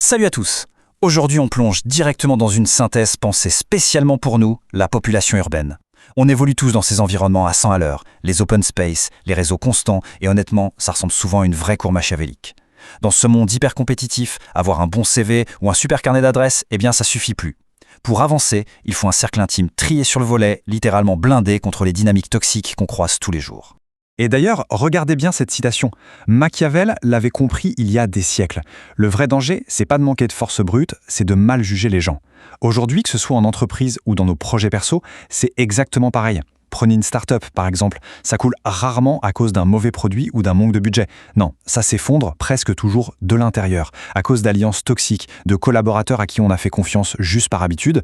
Salut à tous. Aujourd'hui, on plonge directement dans une synthèse pensée spécialement pour nous, la population urbaine. On évolue tous dans ces environnements à 100 à l'heure, les open space, les réseaux constants, et honnêtement, ça ressemble souvent à une vraie cour machiavélique. Dans ce monde hyper compétitif, avoir un bon CV ou un super carnet d'adresses, eh bien ça suffit plus. Pour avancer, il faut un cercle intime trié sur le volet, littéralement blindé contre les dynamiques toxiques qu'on croise tous les jours. Et d'ailleurs, regardez bien cette citation. Machiavel l'avait compris il y a des siècles. Le vrai danger, c'est pas de manquer de force brute, c'est de mal juger les gens. Aujourd'hui, que ce soit en entreprise ou dans nos projets perso, c'est exactement pareil. Prenez une start-up, par exemple. Ça coule rarement à cause d'un mauvais produit ou d'un manque de budget. Non, ça s'effondre presque toujours de l'intérieur, à cause d'alliances toxiques, de collaborateurs à qui on a fait confiance juste par habitude.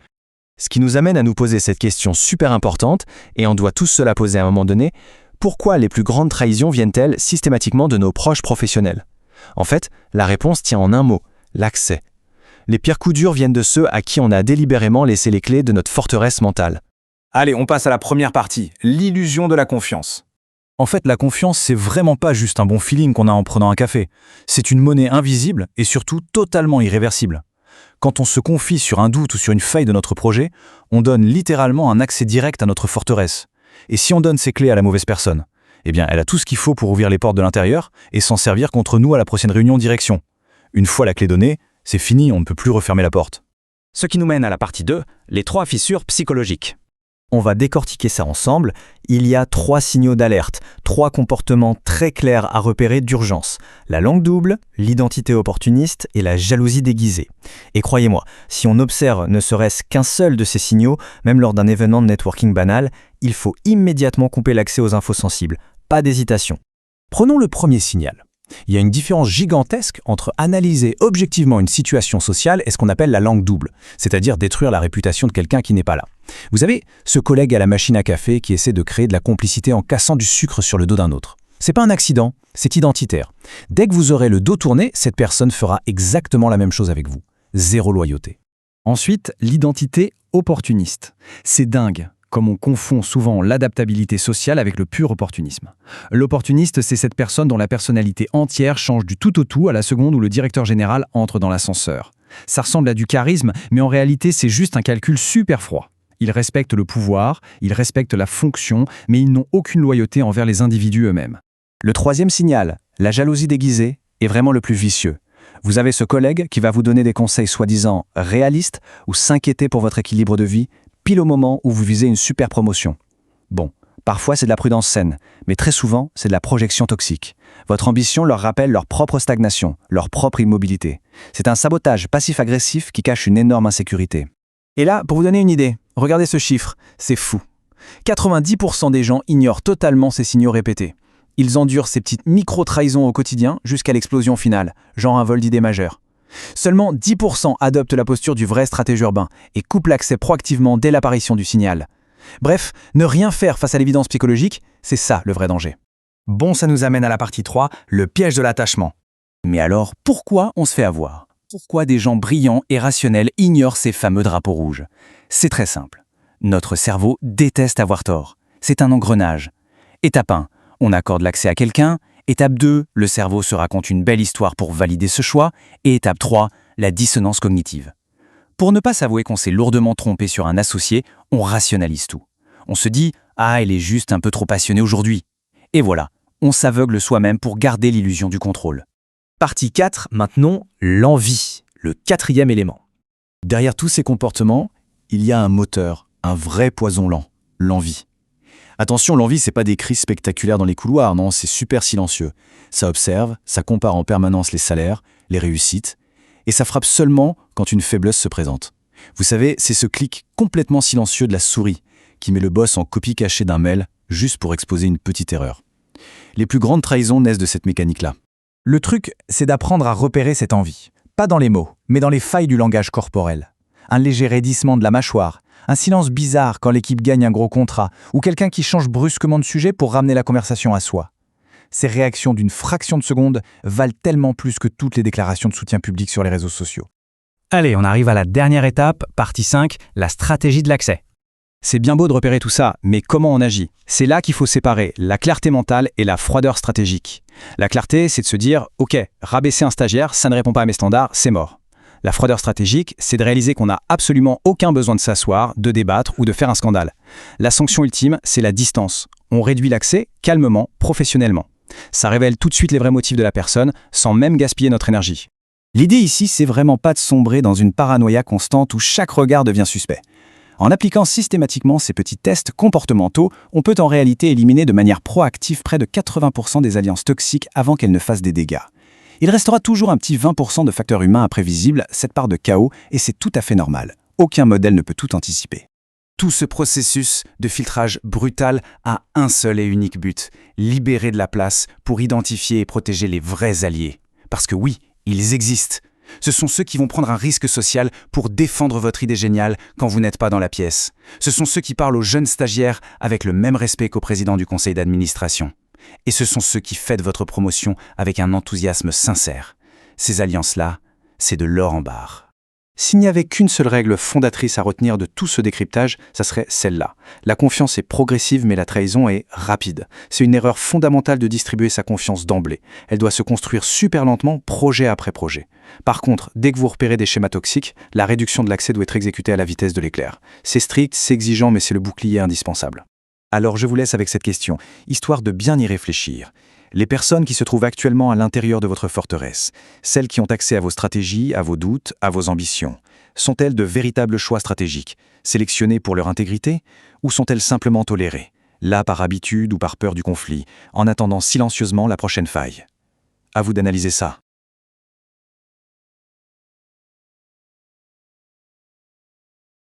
Ce qui nous amène à nous poser cette question super importante, et on doit tous se la poser à un moment donné: pourquoi les plus grandes trahisons viennent-elles systématiquement de nos proches professionnels? En fait, la réponse tient en un mot: l'accès. Les pires coups durs viennent de ceux à qui on a délibérément laissé les clés de notre forteresse mentale. Allez, on passe à la première partie, l'illusion de la confiance. En fait, la confiance, c'est vraiment pas juste un bon feeling qu'on a en prenant un café. C'est une monnaie invisible et surtout totalement irréversible. Quand on se confie sur un doute ou sur une faille de notre projet, on donne littéralement un accès direct à notre forteresse. Et si on donne ses clés à la mauvaise personne, eh bien, elle a tout ce qu'il faut pour ouvrir les portes de l'intérieur et s'en servir contre nous à la prochaine réunion direction. Une fois la clé donnée, c'est fini, on ne peut plus refermer la porte. Ce qui nous mène à la partie 2, les 3 fissures psychologiques. On va décortiquer ça ensemble. Il y a 3 signaux d'alerte, 3 comportements très clairs à repérer d'urgence: la langue double, l'identité opportuniste et la jalousie déguisée. Et croyez-moi, si on observe ne serait-ce qu'un seul de ces signaux, même lors d'un événement de networking banal, il faut immédiatement couper l'accès aux infos sensibles. Pas d'hésitation. Prenons le premier signal. Il y a une différence gigantesque entre analyser objectivement une situation sociale et ce qu'on appelle la langue double, c'est-à-dire détruire la réputation de quelqu'un qui n'est pas là. Vous avez ce collègue à la machine à café qui essaie de créer de la complicité en cassant du sucre sur le dos d'un autre. C'est pas un accident, c'est identitaire. Dès que vous aurez le dos tourné, cette personne fera exactement la même chose avec vous. Zéro loyauté. Ensuite, l'identité opportuniste. C'est dingue, comme on confond souvent l'adaptabilité sociale avec le pur opportunisme. L'opportuniste, c'est cette personne dont la personnalité entière change du tout au tout à la seconde où le directeur général entre dans l'ascenseur. Ça ressemble à du charisme, mais en réalité, c'est juste un calcul super froid. Ils respectent le pouvoir, ils respectent la fonction, mais ils n'ont aucune loyauté envers les individus eux-mêmes. Le troisième signal, la jalousie déguisée, est vraiment le plus vicieux. Vous avez ce collègue qui va vous donner des conseils soi-disant réalistes ou s'inquiéter pour votre équilibre de vie, pile au moment où vous visez une super promotion. Bon, parfois c'est de la prudence saine, mais très souvent c'est de la projection toxique. Votre ambition leur rappelle leur propre stagnation, leur propre immobilité. C'est un sabotage passif-agressif qui cache une énorme insécurité. Et là, pour vous donner une idée, regardez ce chiffre, c'est fou. 90% des gens ignorent totalement ces signaux répétés. Ils endurent ces petites micro-trahisons au quotidien jusqu'à l'explosion finale, genre un vol d'idées majeures. Seulement 10% adoptent la posture du vrai stratège urbain et coupent l'accès proactivement dès l'apparition du signal. Bref, ne rien faire face à l'évidence psychologique, c'est ça le vrai danger. Bon, ça nous amène à la partie 3, le piège de l'attachement. Mais alors, pourquoi on se fait avoir? Pourquoi des gens brillants et rationnels ignorent ces fameux drapeaux rouges? C'est très simple. Notre cerveau déteste avoir tort. C'est un engrenage. Étape 1, on accorde l'accès à quelqu'un. Étape 2, le cerveau se raconte une belle histoire pour valider ce choix. Et étape 3, la dissonance cognitive. Pour ne pas s'avouer qu'on s'est lourdement trompé sur un associé, on rationalise tout. On se dit « Ah, il est juste un peu trop passionné aujourd'hui ». Et voilà, on s'aveugle soi-même pour garder l'illusion du contrôle. Partie 4, maintenant, l'envie, le 4e élément. Derrière tous ces comportements, il y a un moteur, un vrai poison lent, l'envie. Attention, l'envie, c'est pas des cris spectaculaires dans les couloirs, non, c'est super silencieux. Ça observe, ça compare en permanence les salaires, les réussites, et ça frappe seulement quand une faiblesse se présente. Vous savez, c'est ce clic complètement silencieux de la souris qui met le boss en copie cachée d'un mail juste pour exposer une petite erreur. Les plus grandes trahisons naissent de cette mécanique-là. Le truc, c'est d'apprendre à repérer cette envie. Pas dans les mots, mais dans les failles du langage corporel. Un léger raidissement de la mâchoire, un silence bizarre quand l'équipe gagne un gros contrat, ou quelqu'un qui change brusquement de sujet pour ramener la conversation à soi. Ces réactions d'une fraction de seconde valent tellement plus que toutes les déclarations de soutien public sur les réseaux sociaux. Allez, on arrive à la dernière étape, partie 5, la stratégie de l'accès. C'est bien beau de repérer tout ça, mais comment on agit? C'est là qu'il faut séparer la clarté mentale et la froideur stratégique. La clarté, c'est de se dire « Ok, rabaisser un stagiaire, ça ne répond pas à mes standards, c'est mort ». La froideur stratégique, c'est de réaliser qu'on n'a absolument aucun besoin de s'asseoir, de débattre ou de faire un scandale. La sanction ultime, c'est la distance. On réduit l'accès calmement, professionnellement. Ça révèle tout de suite les vrais motifs de la personne, sans même gaspiller notre énergie. L'idée ici, c'est vraiment pas de sombrer dans une paranoïa constante où chaque regard devient suspect. En appliquant systématiquement ces petits tests comportementaux, on peut en réalité éliminer de manière proactive près de 80% des alliances toxiques avant qu'elles ne fassent des dégâts. Il restera toujours un petit 20% de facteurs humains imprévisibles, cette part de chaos, et c'est tout à fait normal. Aucun modèle ne peut tout anticiper. Tout ce processus de filtrage brutal a un seul et unique but, libérer de la place pour identifier et protéger les vrais alliés. Parce que oui, ils existent. Ce sont ceux qui vont prendre un risque social pour défendre votre idée géniale quand vous n'êtes pas dans la pièce. Ce sont ceux qui parlent aux jeunes stagiaires avec le même respect qu'au président du conseil d'administration. Et ce sont ceux qui fêtent votre promotion avec un enthousiasme sincère. Ces alliances-là, c'est de l'or en barre. S'il n'y avait qu'une seule règle fondatrice à retenir de tout ce décryptage, ça serait celle-là. La confiance est progressive, mais la trahison est rapide. C'est une erreur fondamentale de distribuer sa confiance d'emblée. Elle doit se construire super lentement, projet après projet. Par contre, dès que vous repérez des schémas toxiques, la réduction de l'accès doit être exécutée à la vitesse de l'éclair. C'est strict, c'est exigeant, mais c'est le bouclier indispensable. Alors je vous laisse avec cette question, histoire de bien y réfléchir. Les personnes qui se trouvent actuellement à l'intérieur de votre forteresse, celles qui ont accès à vos stratégies, à vos doutes, à vos ambitions, sont-elles de véritables choix stratégiques, sélectionnés pour leur intégrité, ou sont-elles simplement tolérées, là par habitude ou par peur du conflit, en attendant silencieusement la prochaine faille? À vous d'analyser ça.